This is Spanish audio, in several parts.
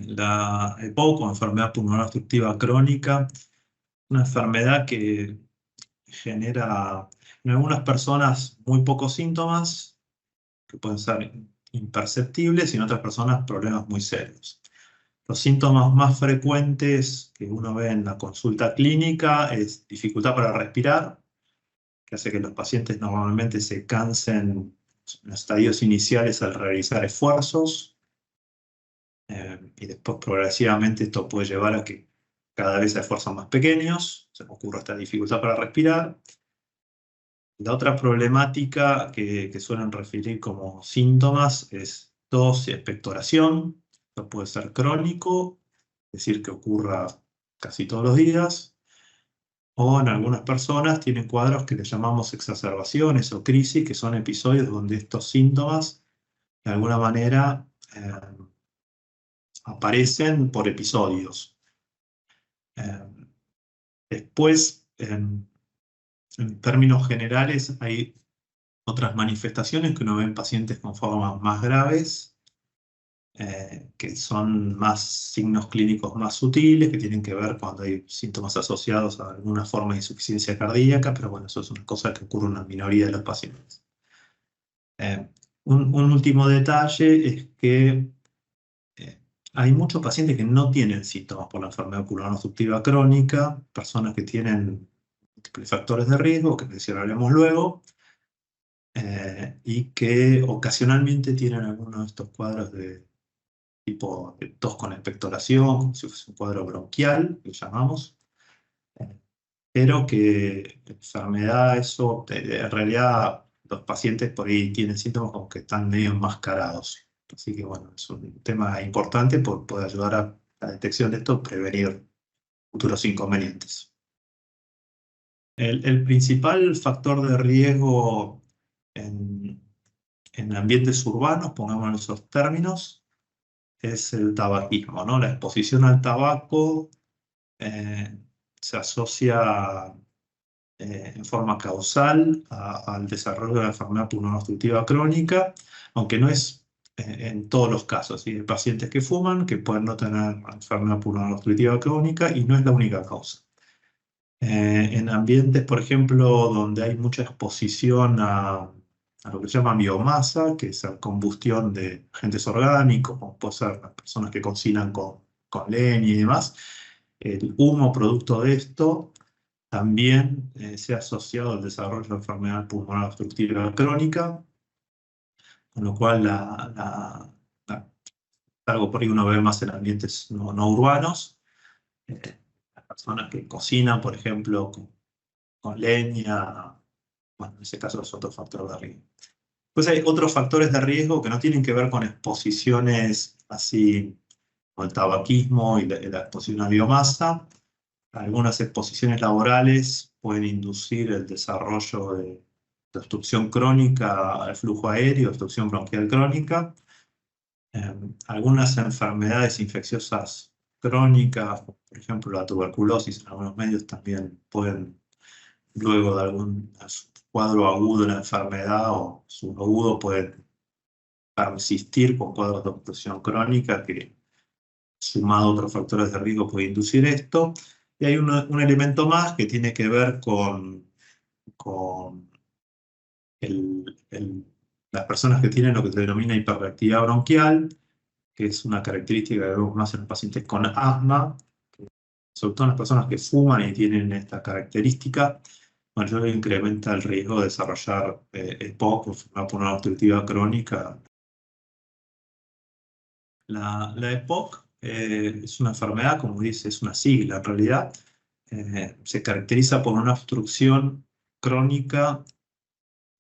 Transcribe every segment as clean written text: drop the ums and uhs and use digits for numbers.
La EPOC, o enfermedad pulmonar obstructiva crónica, una enfermedad que genera en algunas personas muy pocos síntomas, que pueden ser imperceptibles, y en otras personas problemas muy serios. Los síntomas más frecuentes que uno ve en la consulta clínica es dificultad para respirar, que hace que los pacientes normalmente se cansen en los estadios iniciales al realizar esfuerzos, y después progresivamente esto puede llevar a que cada vez se esfuerzan más pequeños, se ocurre esta dificultad para respirar. La otra problemática que suelen referir como síntomas es tos y expectoración. Esto puede ser crónico, es decir, que ocurra casi todos los días, o en algunas personas tienen cuadros que le llamamos exacerbaciones o crisis, que son episodios donde estos síntomas de alguna manera aparecen por episodios. Después, en términos generales, hay otras manifestaciones que uno ve en pacientes con formas más graves, que son más signos clínicos más sutiles, que tienen que ver cuando hay síntomas asociados a alguna forma de insuficiencia cardíaca, pero bueno, eso es una cosa que ocurre en una minoría de los pacientes. Un último detalle es que hay muchos pacientes que no tienen síntomas por la enfermedad pulmonar obstructiva crónica, personas que tienen múltiples factores de riesgo, que mencionaremos luego, y que ocasionalmente tienen algunos de estos cuadros de tipo de tos con expectoración, como si fuese un cuadro bronquial, que llamamos, pero que la enfermedad, eso, en realidad los pacientes por ahí tienen síntomas como que están medio enmascarados. Así que bueno, es un tema importante porque puede ayudar a la detección de esto, prevenir futuros inconvenientes. El principal factor de riesgo en ambientes urbanos, pongamos en esos términos, es el tabaquismo, ¿no? La exposición al tabaco se asocia en forma causal al desarrollo de la enfermedad pulmonar obstructiva crónica, aunque no es en todos los casos. ¿Sí? Hay pacientes que fuman que pueden no tener enfermedad pulmonar obstructiva crónica y no es la única causa. En ambientes, por ejemplo, donde hay mucha exposición a lo que se llama biomasa, que es la combustión de agentes orgánicos, como puede ser las personas que cocinan con leña y demás, el humo producto de esto también se ha asociado al desarrollo de enfermedad pulmonar obstructiva crónica, con lo cual algo por ahí uno ve más en ambientes no urbanos. Las personas que cocinan, por ejemplo, con leña, bueno, en ese caso es otro factor de riesgo. Pues hay otros factores de riesgo que no tienen que ver con exposiciones así, como el tabaquismo y la exposición a biomasa. Algunas exposiciones laborales pueden inducir el desarrollo de obstrucción crónica al flujo aéreo, obstrucción bronquial crónica. Algunas enfermedades infecciosas crónicas, por ejemplo la tuberculosis, en algunos medios también pueden, luego de algún cuadro agudo de la enfermedad o subagudo, pueden persistir con cuadros de obstrucción crónica que, sumado a otros factores de riesgo, puede inducir esto. Y hay un elemento más que tiene que ver con las personas que tienen lo que se denomina hiperreactividad bronquial, que es una característica que vemos más en los pacientes con asma, sobre todo en las personas que fuman y tienen esta característica, mayor incrementa el riesgo de desarrollar EPOC, enfermedad pulmonar obstructiva crónica. La EPOC es una enfermedad, como dice, es una sigla en realidad. Se caracteriza por una obstrucción crónica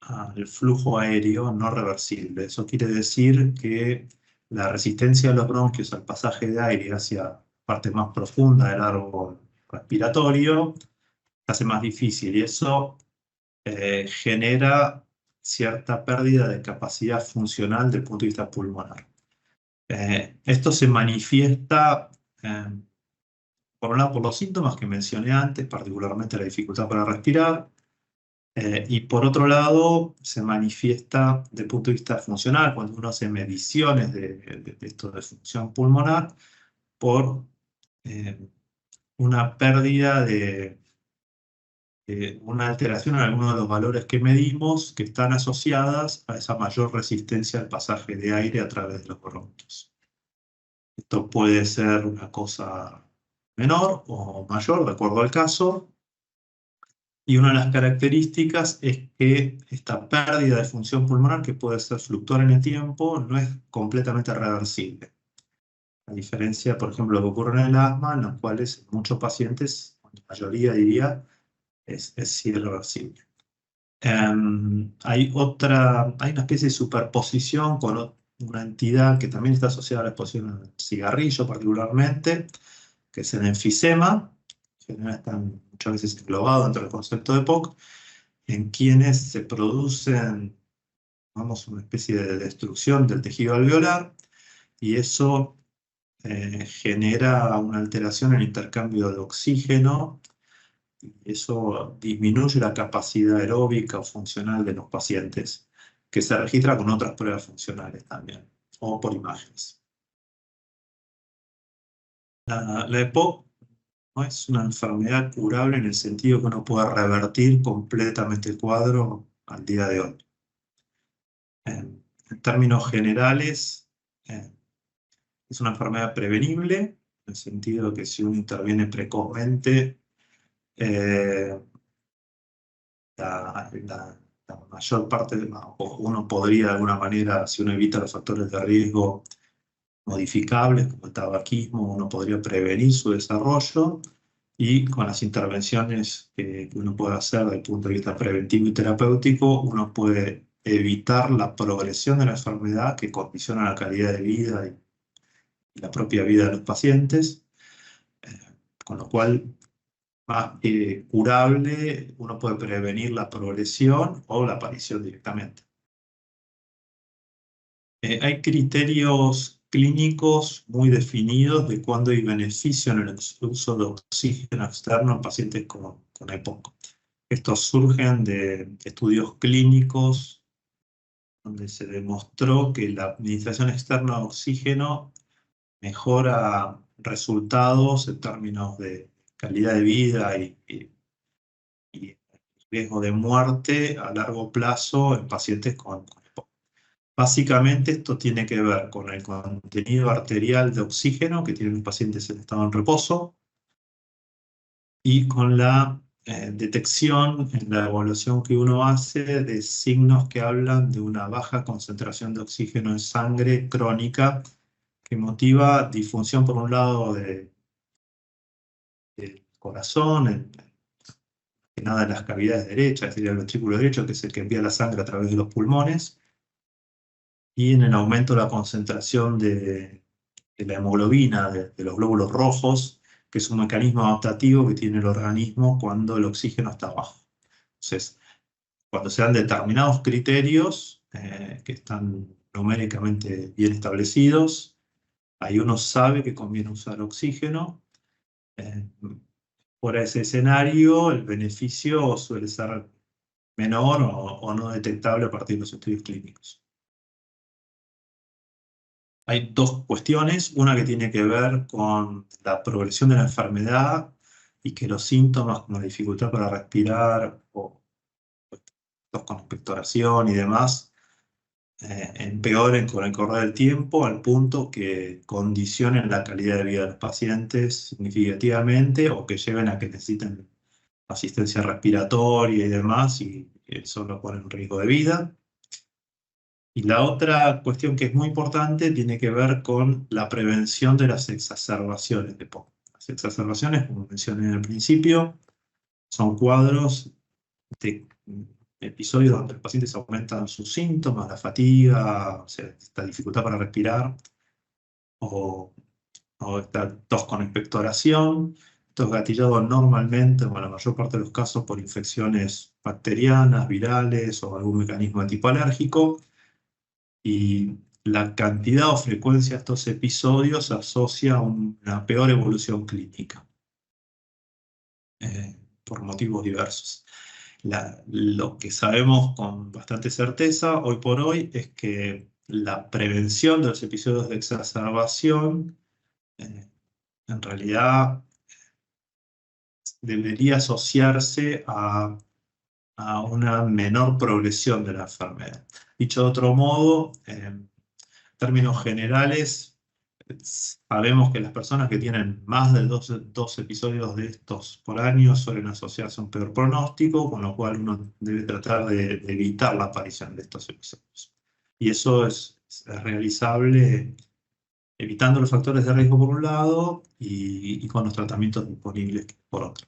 al flujo aéreo no reversible. Eso quiere decir que la resistencia de los bronquios al pasaje de aire hacia la parte más profunda del árbol respiratorio se hace más difícil y eso genera cierta pérdida de capacidad funcional desde el punto de vista pulmonar. Esto se manifiesta por un lado por los síntomas que mencioné antes, particularmente la dificultad para respirar, y por otro lado se manifiesta desde el punto de vista funcional, cuando uno hace mediciones de esto de función pulmonar, por una pérdida de una alteración en algunos de los valores que medimos que están asociadas a esa mayor resistencia al pasaje de aire a través de los bronquios. Esto puede ser una cosa menor o mayor, de acuerdo al caso, y una de las características es que esta pérdida de función pulmonar, que puede ser fluctuar en el tiempo, no es completamente reversible. A diferencia, por ejemplo, lo que ocurre en el asma, en los cuales muchos pacientes, la mayoría diría, es irreversible. Hay una especie de superposición con una entidad que también está asociada a la exposición al cigarrillo particularmente, que es el enfisema, que está muchas veces englobado dentro del concepto de POC, en quienes se producen, vamos, una especie de destrucción del tejido alveolar, y eso genera una alteración en el intercambio de oxígeno, y eso disminuye la capacidad aeróbica o funcional de los pacientes, que se registra con otras pruebas funcionales también, o por imágenes. La EPOC no es una enfermedad curable en el sentido que uno pueda revertir completamente el cuadro al día de hoy. En términos generales, es una enfermedad prevenible, en el sentido de que si uno interviene precozmente, la mayor parte, o uno podría de alguna manera, si uno evita los factores de riesgo modificables como el tabaquismo, uno podría prevenir su desarrollo, y con las intervenciones que uno puede hacer desde el punto de vista preventivo y terapéutico, uno puede evitar la progresión de la enfermedad que condiciona la calidad de vida y la propia vida de los pacientes, con lo cual, más que curable, uno puede prevenir la progresión o la aparición directamente. Hay criterios clínicos muy definidos de cuándo hay beneficio en el uso de oxígeno externo en pacientes con EPOC. Estos surgen de estudios clínicos donde se demostró que la administración externa de oxígeno mejora resultados en términos de calidad de vida y riesgo de muerte a largo plazo en pacientes con EPOC. Básicamente esto tiene que ver con el contenido arterial de oxígeno que tienen los pacientes en estado en reposo y con la detección en la evaluación que uno hace de signos que hablan de una baja concentración de oxígeno en sangre crónica que motiva disfunción por un lado del corazón, nada en las cavidades derechas, es decir, el ventrículo derecho, que es el que envía la sangre a través de los pulmones, y en el aumento de la concentración de la hemoglobina, de los glóbulos rojos, que es un mecanismo adaptativo que tiene el organismo cuando el oxígeno está bajo. Entonces, cuando se dan determinados criterios que están numéricamente bien establecidos, ahí uno sabe que conviene usar oxígeno. Por ese escenario, el beneficio suele ser menor o no detectable a partir de los estudios clínicos. Hay dos cuestiones, una que tiene que ver con la progresión de la enfermedad y que los síntomas como la dificultad para respirar o tos con expectoración y demás empeoren con el correr del tiempo al punto que condicionen la calidad de vida de los pacientes significativamente o que lleven a que necesiten asistencia respiratoria y demás, y eso lo pone en riesgo de vida. Y la otra cuestión que es muy importante tiene que ver con la prevención de las exacerbaciones de EPOC. Las exacerbaciones, como mencioné al principio, son cuadros de episodios donde los pacientes aumentan sus síntomas, la fatiga, o sea, esta dificultad para respirar, o esta tos con expectoración. Esto es gatillado normalmente, o en la mayor parte de los casos, por infecciones bacterianas, virales o algún mecanismo de tipo alérgico. Y la cantidad o frecuencia de estos episodios se asocia a una peor evolución clínica, por motivos diversos. Lo que sabemos con bastante certeza hoy por hoy es que la prevención de los episodios de exacerbación en realidad debería asociarse a una menor progresión de la enfermedad. Dicho de otro modo, en términos generales, sabemos que las personas que tienen más de dos episodios de estos por año suelen asociarse a un peor pronóstico, con lo cual uno debe tratar de evitar la aparición de estos episodios. Y eso es realizable evitando los factores de riesgo por un lado y con los tratamientos disponibles por otro.